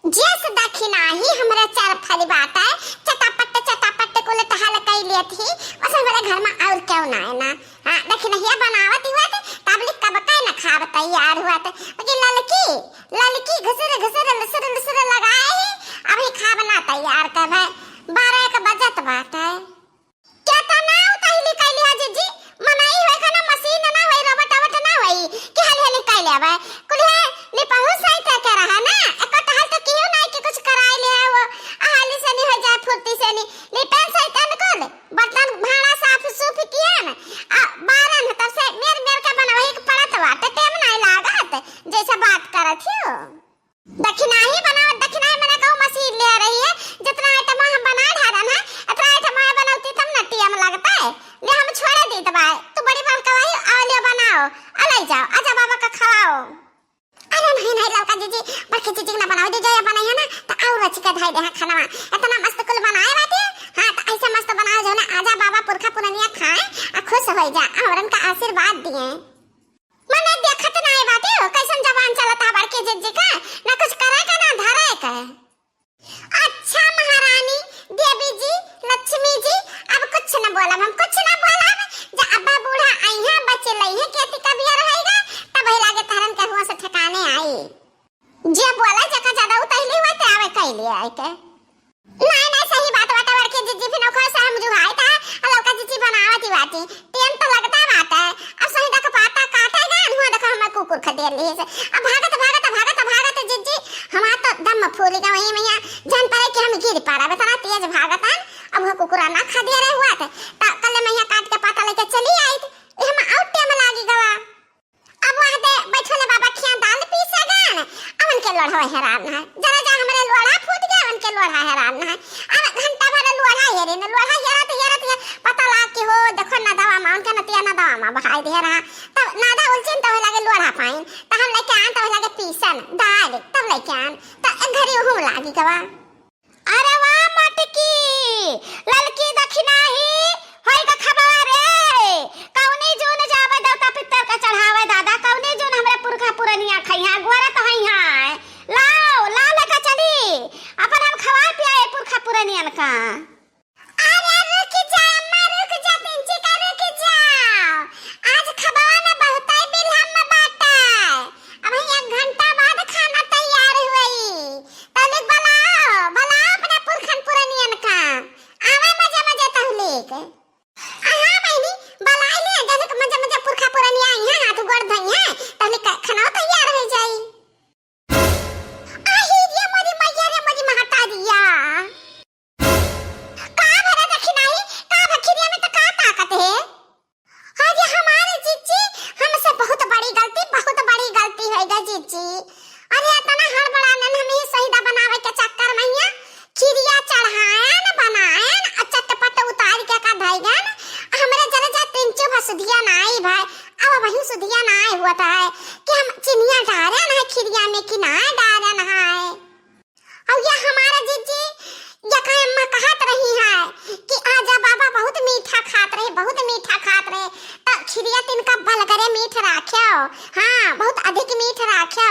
जस दक्षिणा ही हमरा चार फली बात है चटापट को ले टहल कई लिए थी बस हमारे घर में और क्यों ना है ना। हां दक्षिणा ही बनावत हुआ थे तबली कब का ना खाव तैयार हुआ थे कि ललकी घसर लसर लगाए है अभी खा बना तैयार कर भाई 12 का बजत बात है क्या तना उतैली कैली है जी मनाई होय खाना मशीन ना होय रोबोट ना होय कि हाल कैले भाई कुल है ले पहुंच सही तक कर रहा ना एक टहल तो क्यों ना कि कुछ कराई ले वो हाली से नहीं हो जाए फुर्ती से नहीं ले पेन सही तन को बर्तन भाड़ा साफ सूफ किया ना 12 न तब से मेर का बनावे एक पड़त बात टेम नहीं लागत जैसा बात करत हो दक्षिणा ही बनाओ दक्षिणा ही मैंने कहूं मशीन ले रही है जितना आइटम हम बना ढारन है इतना आइटम मैं बनाती तब न टीएम लगता है ले हम छोड़ दी दबाए तू बड़ी बात कवाई आओ बनाओ अले जाओ आजा बाबा का खवाओ। अरे नहीं लड़का जी बड़के चीज ना बनाओ जो ये बनाई है ना तो और रच के धाई दे खाना इतना मस्त कुल बनाए बाटे। हां तो ऐसा मस्त बनाओ जो ना आजा बाबा पुरखा पुरनिया खाए आ खुश हो जा हमरन का आशीर्वाद दिए मने देखत ना है बाटे कैसन जवान चलता बड़के जी का ना कुछ करे का ना धरे का। अच्छा महारानी देवी जी लक्ष्मी जी अब कुछ न बोला हम कुछ न बोला जा अब्बा बूढ़ा आई है बच्चे लई है खेती का बिया रहेगा तब ही लागे तरन के हुआ से ठिकाने आई जे बोला जका ज्यादा उतैली हुआ ते आवे कैली आई के नहीं सही बात वाटा के जी फिर नखो से हम जुहाई था लौका जी बनावती बाटी टेम तो लगता बात है अब सही तक पाता काटेगा हुआ देखो हम कुकुर खदेर लिए से अब भागत जी हमारा तो दम फूल गया वही मैया जान पाए कि हम गिर पा रहा तना तेज भागतन अब वो कुकुरा ना खदे रहे हुआ था कल मैया काट के पाता लेके चली आई थी हम आउट टाइम लागी गवा अब वहां दे बैठले बाबा खिया दाल पीसेगा अवन के लोढ़ा हैरान है जरा जा हमरे लोढ़ा फूट गया अवन के लोढ़ा हैरान है अब घंटा भर लोढ़ा हेरे न लोढ़ा हेरा तो पता लाग के हो देखो ना दवा माउन के नतिया ना दवा मा बहाई दे रहा तब नादा उलचन तो लगे लोढ़ा पाइन तो हम लेके आन तो लगे पीसन दाल तब लेके आन तो घरी हो लागी गवा। अरे वाह मटकी ललकी दक्षिणा ही होई का खबर रे कौनी जून जावे देवता पितर का चढ़ावे दादा कौनी जून हमरे पुरखा पुरनिया खइहा गोरा तो हइहा लाओ ला लेके चली अपन हम खवा पियाए पुरखा पुरनियन का। अरे रुक जा अम्मा रुक जा पिंची का रुक जाओ आज खबवा में बहुताई बिल हम बाटा अब 1 घंटा बाद खाना तैयार हुई तलिक भला अपने पुरखन पुरनियन का आवे मजे तहलीक हां बहनी बलाई ले जने मजे पुरखा पुरनिया आई है हाथ गोड़ धई है तलिक खाना तैयार हो जाई। आही रे मोरी मैया हटा दिया का भरा दक्षिणाई का भखिरिया में तो का ताकत है आज हमारे जीजी हमसे बहुत बड़ी गलती हो गई जीजी। अरे इतना हड़बड़ाने हमें सहीदा बनावे के चक्कर में हिया खिरिया चढ़ाया न बनाया न चटपट उतार के का धई गन हमरे जरा जा 3 चुभ सुधिया ना आई भाई अब वही सुधिया ना आई हुआ था कि हम चिनिया डारे ना खिरिया में कि ना डारे ना है और ये हमारा जीजी ये का अम्मा कहत रही है कि आजा बाबा बहुत मीठा खात रहे तो खिरिया तिनका बल करे मीठ राख्यो हां बहुत अधिक मीठ राख्यो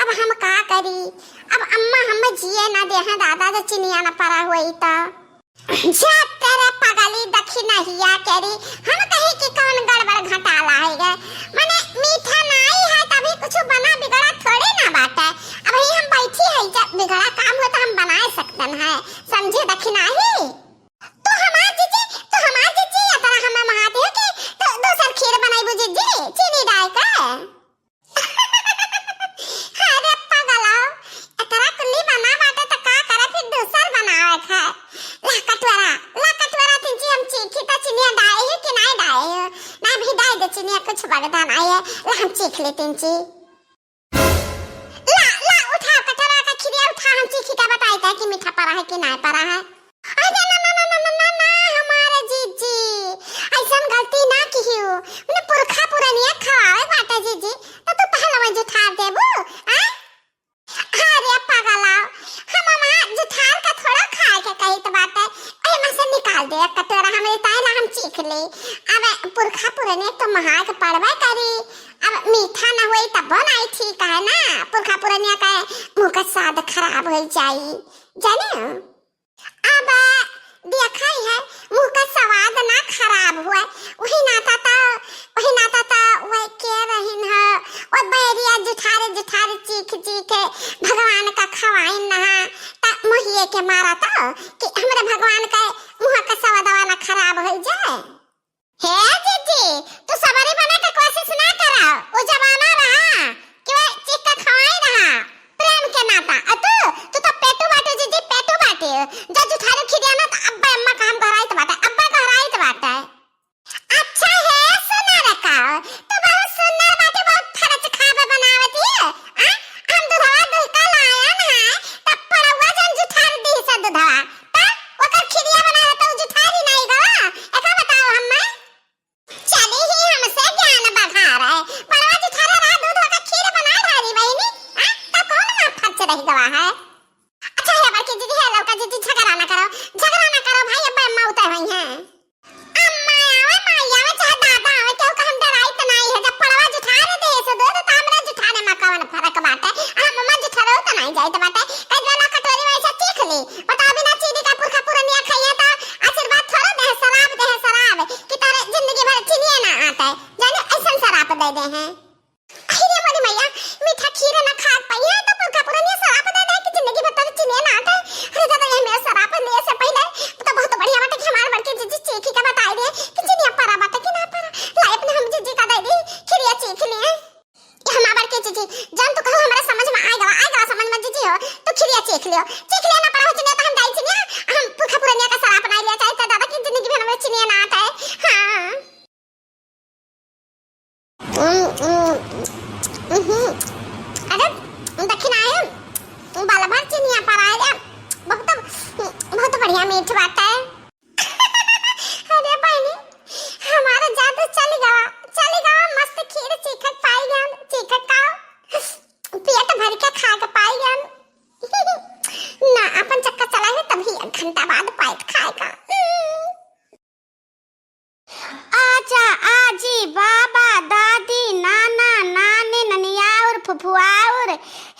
अब हम का करी अब अम्मा हम जिए ना दे हैं दादा जो चिनिया ना परा हुई तो जा तेरे पगली दक्षिणा हिया करी हम कहे कि कौन गड़बड़ घटाला है माने मीठा नहीं है तभी कुछ बना बिगड़ा थोड़ी ना बात है अब ही हम बैठी है जब बिगड़ा काम हो तो हम बना सकते हैं समझे दक्षिणा ही तो हमार जीजी या तरह हम महादेव के तो दूसर खीर बनाई बुजी जी चीनी डाल के अरे पगला इतना कुल्ली बना बाटे तो का करे फिर दूसर बनावे खा ला कटवरा तिंची हम चीखी तो चिनिया डाई है कि नहीं डाई है ना भी डाई दे चिनिया कुछ बगदान आई है ला हम चीख ले तिंची ला उठा कटरा का खिरिया उठा हम चीखी का बताई था कि मीठा परा है कि नहीं परा है। अरे ना हमारे जीजी ऐसन गलती ना कियो मैंने पुरखा पुरनिया खवावे बाटा जीजी तो तू पहला में जुठा देबू आ अरे पगला हम मां जुठार का थोड़ा खाए के कही तो बात है ए में से निकाल दे कटोरा हमें ताला हम चीख ले अब पुरखा पुरनिया तो महा के पड़वा करी अब मीठा ना होई तब बनाई ठीक है ना, पुरखा पुरनिया का मुंह का स्वाद खराब हो जाई जाने। अब देखा है मुंह का स्वाद ना खराब हुआ, वही नाता था वही के रहिन है और बैरिया जुठारे चीख भगवान का खवाइन ना ता मोहिए के मारा था कि हमरे भगवान का मुंह का स्वाद ना खराब हो जाए। हे जीजी तू सवारी बना के कोशिश ना करा, वो जमाना रहा कि वह चीख के खवाई रहा प्रेम के नाता। तू तो पेटू बाटे जीजी, पेटू बाटे जो जुठारे खिदिया ना तो अब्बा अम्मा काम कराइत बाटे, अब्बा कराइत बाटे। अच्छा है सुना रखा तो बहुत सुंदर बाटे, बहुत फरच खावे बनावती है। हम दूधवा दूध का लाया ना तब पड़वा जन जुठार दी से दूधवा ता ओकर खिदिया बनावे तो जुठारी नहीं गवा एका बताओ हम्मा। चली ही हमसे ज्ञान बढ़ा रहे, पड़वा जुठारे रहा दूध का खीर बना ढारी बहनी तब कौन ना फच रही गवा है। अच्छा है बड़की दीदी है लौका दीदी झगड़ा ना करो भाई, अब्बा अम्मा उतर हुई हैं। अम्मा आवे माया में चाहे दादा आवे क्यों का हम डराई तो नहीं है, जब पड़वा जुठारे दे से दूध तो हमरा जुठाने में कौन फर्क बाटे। हम मम्मा जुठारे तो नहीं जाई तो बाटे कजला कटोरी में ऐसा चीख ली बता बिना चीनी का पुरखा पुरनिया खाइए तो आशीर्वाद थोड़ा दे शराब कि तारे जिंदगी भर चीनी ना आते जाने ऐसा शराब दे दे हैं। अरे मोरी मैया मीठा खीर ना खा पाई है तो पुरखा पुरनिया शराब दे दे कि जिंदगी भर तारे चीनी ना आते। अरे दादा ये मेरा शराब ले से पहले तो बहुत बढ़िया बाटे कि हमार बड़के जीजी चीखी का बताई दे कि चीनी परा बाटे कि ना परा लाई अपने हम जीजी का दे दी खीरिया चीख लिए हम बड़के जीजी जन तो कहो हमारे समझ में आएगा समझ में जीजी हो तो खीरिया चीख लियो ना परा हो चीनी तो हम दाई चीनी हम पुरखा पुरनिया का शराब बना लिया चाहे तो दादा की जिंदगी भर हमें चीनी ना आता है। हां अरे दक्षिण आए बाला भर चीनिया पर आए बहुत बढ़िया मीठ बात है। अरे बहनी हमारा जादू चल गया मस्त खीर चीखत पाई गन चीखत का पेट भर के खा के पाई गन ना अपन चक्कर चला है तभी 1 घंटा बाद पेट खाएगा। आजा आजी बाबा दादी नाना नानी ननिया और फुफुआ और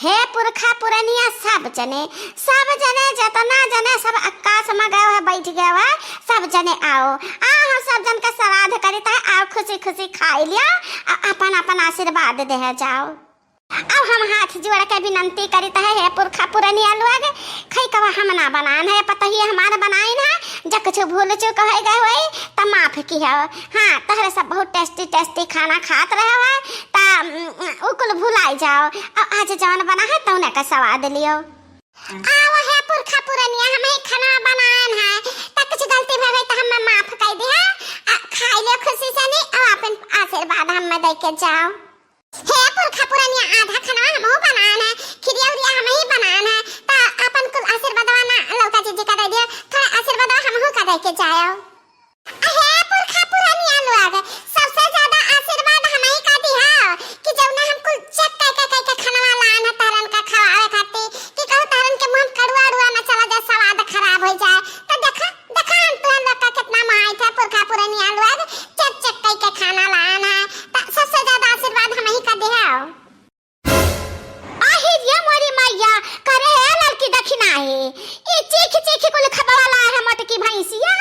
हे पुरखा पुरनिया सब जने जतना जने सब अक्का समा गए है बैठ गए है सब जने आओ हम सब जन का श्राद्ध करता है आओ खुशी खुशी खाई लिया अपन आशीर्वाद दे जाओ। अब हम हाथ जोड़ के विनती करता है पुरखा पुरनिया लोग खई कवा हम ना बनान है पता ही हमारा बनाइन है जब कुछ भूल चूक हो गए होई त माफ की है। हाँ तहरे सब बहुत टेस्टी खाना खात रहे है ता उकुल भुलाई जाओ अब आज जवन बना है तौने का स्वाद लियो। आओ है पुरखा पुरनिया हम ही खाना बनान है त कुछ गलती भई त हम माफ कर दिया खाई ले खुशी से नहीं अब अपन आशीर्वाद हम दे के जाओ। हे पुरखा पुरनिया आधा खाना हम हो बनान है खिरिया उरिया हम ही बनान है ता अपन कुल आशीर्वादवा ना लौका जीजी का दे दियो थोड़ा आशीर्वाद हम हो का दे के जाओ। हे पुरखा पुरनिया लोग सबसे ज्यादा आशीर्वाद हम ही का दिया कि जब ना हम कुल चेक के खाना लान है तारन का खवावे खाती कि कहू तारन के मुंह कड़वा अड़वा ना चला जाए स्वाद खराब हो जाए तो देखा हम तो लोग का कितना माई था पुरखा पुरनिया लोग चेक के खाना लान है सबसे ज्यादा आशीर्वाद हम ही का दिया। आहिरिया मोरी मैया करे है लड़की दक्षिणा है ये चीख कुल खबर ला है मटकी भैंसिया।